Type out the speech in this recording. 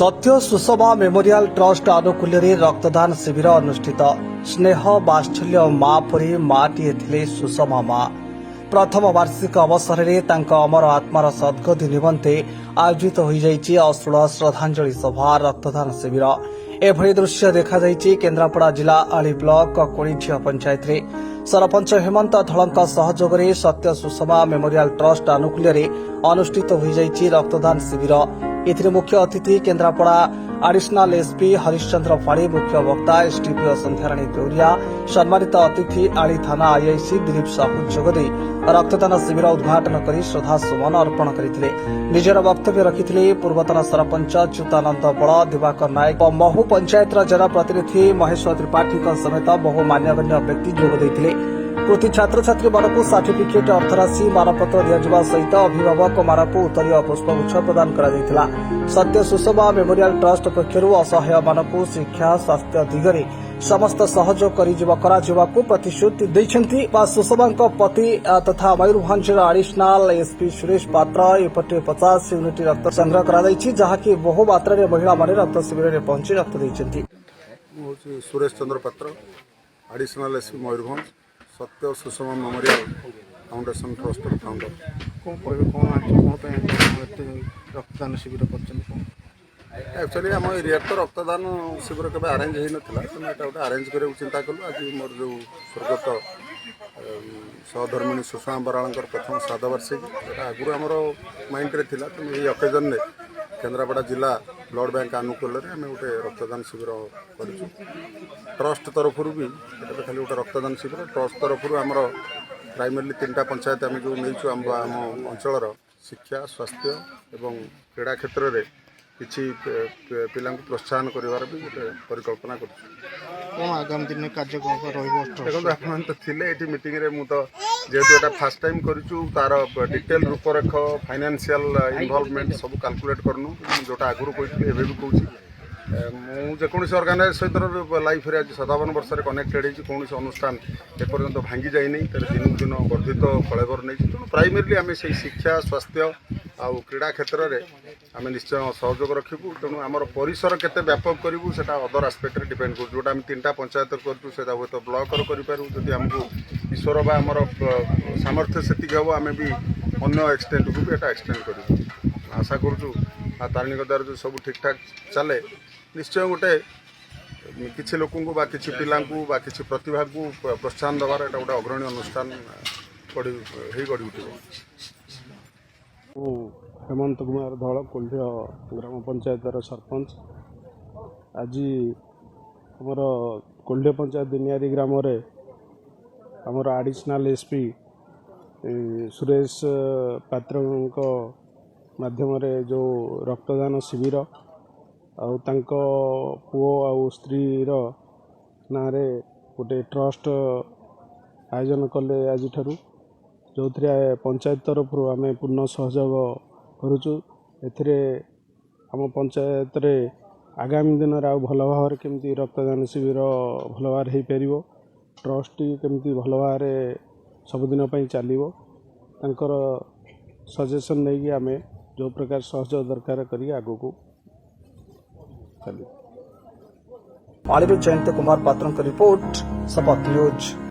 सत्य Sushma memorial trust आनुकूल्य रक्तदान शिविर अनुष्ठित स्नेह वात्सल्य माँ परी माटीए थिले सुषमा माँ प्रथम वार्षिक अवसर में अमर आत्मार सद्गति निमंते आयोजित हो अश्रुल श्रद्धांजलि सभा रक्तदान शिविर एभली दृश्य देखा केन्द्रापड़ा जिला आली ब्लॉक कोड़ीझिया पंचायत रे सरपंच हेमंत धलंक सहयोग में सत्य सुषमा मेमोरियल ट्रस्ट आनुकूल्य अनुष्ठित हो रक्तदान शिविर एथिरे मुख्य अतिथि केन्द्रापड़ा आडिशनाल एसपी हरिश्चंद्र फाड़ी मुख्य वक्ता एसडीपीओ संध्याराणी देउरिया सम्मानित अतिथि आली थाना आईआईसी दिलीप साहू जोगदे रक्तदान शिविर उद्घाटन कर श्रद्धासुमन अर्पण करते निजर वक्तव्य रखिथिले पूर्वतन सरपंच च्युतानंद बल दिवाकर नायक और महू पंचायत जनप्रतिनिधि महेश्वर त्रिपाठी समेत बहु मान्यगण्य व्यक्ति जोगदे कृति छात्र छात्री मानक सर्टिफिकेट अर्थराशि मानपत्र दिया सहित अभिभावक मानक उत्तरीय पुष्पगुच्छ प्रदान करा सत्य सुषमा मेमोरियल ट्रस्ट पक्षर असहाय मानक शिक्षा स्वास्थ्य दिगरे समस्त सहयोग कर प्रतिश्रुति देइछन्ति सुषमा पति तथा मयूरभंज आडिशनाल एसपी सुरेश पात्र एपटे 50 यूनिट रक्त संग्रह कर जहाँकि बहु मात्रा महिला माने रक्त शिविर में पहुंची रक्त देइछन्ति। सुरेश चंद्र पात्र आडिशनाल एसपी मयूरभंज सत्य Sushma memorial foundation trust founder रक्तदान शिविर एक्चुअली आम एरिया तो रक्तदान शिविर के आरेंज हो नाला तेना यहाँ गोटे आरेंज करने चिंता कलु आज मोर जो स्वर्गत सहधर्मिणी सुषमा बराल प्रथम श्राद्धवार्षिकी आगुरी आमर माइंड रे थिला तेणु यही अकेजन में केन्द्रापड़ा जिला ब्लड बैंक आनुकूल्य आम गोटे रक्तदान शिविर कर ट्रस्ट तरफ भी खाली गोटे रक्तदान शिविर ट्रस्ट तरफ आमर प्राइमरली 3टा पंचायत आम जो नहीं आम अंचल शिक्षा स्वास्थ्य एवं क्रीड़ा क्षेत्र में किसी पिला प्रोत्साहन कर भी गोटे परिकल्पना आगामी दिन कार्यक्रम देखो आप तो थे ये मीटिंग रे मु तो जेहेतु यहाँ फास्ट टाइम करूँ तार डिटेल रूपरेख फाइनेंशियल इनवॉल्वमेंट सब कैलकुलेट करनु जोटा आगुरी कहती एवं भी कहूँ मुझे अर्गानाइज सहित लाइफ रे आज 57 वर्ष कनेक्टेड हो कौन अनुष्ठान एपर्यंत भांगी जाए तेरे दिन दिन वर्धित कलेबर नहीं तेणु प्राइमरली आम से शिक्षा स्वास्थ्य आउ क्रीड़ा क्षेत्र में आम निश्चय सहयोग रखू तेणु आमर परिसर केते व्यापक करूँ से अदर आस्पेक्ट डिपेंड कर जोटा आम 3टा पंचायत करूँ हूँ तो ब्लॉक करूँ आमको ईश्वर बा आमर सामर्थ्य से हम आम भी अन्य एक्सटेंट को भी एटा एक्सटेंड करूँ आशा करूँ तारिणी द्वारा जो सब ठीक ठाक चले निश्चय गोटे किसी लोक किसी पिला किसी प्रतिभा को प्रोत्साहन देवार एटा गोटे अग्रणी अनुष्ठान गढ़ी उठे। हेमंत कुमार धल कोल्ढिया ग्राम पंचायत सरपंच आज आमर कोल्ढिया पंचायत दुनियारी ग्राम आमर आडिशनाल एसपी सुरेश पात्र माध्यम जो रक्तदान शिविर आउ तांको पुओ आउ स्त्री ना गोटे ट्रस्ट आयोजन कले आज ठारू जो पंचायत तरफ आम पूर्ण सहयोग करुचु आम पंचायत रे आगामी दिन में भल भाव केमती रक्तदान शिविर भल भाव हो पार ट्रस्ट केमती भल भाव सबुदिन चलो तांकर सजेसन नहीं कि आम जो प्रकार सहयोग दरकार करी आगो को चलो। जयंत कुमार पात्र रिपोर्ट शपथ न्यूज।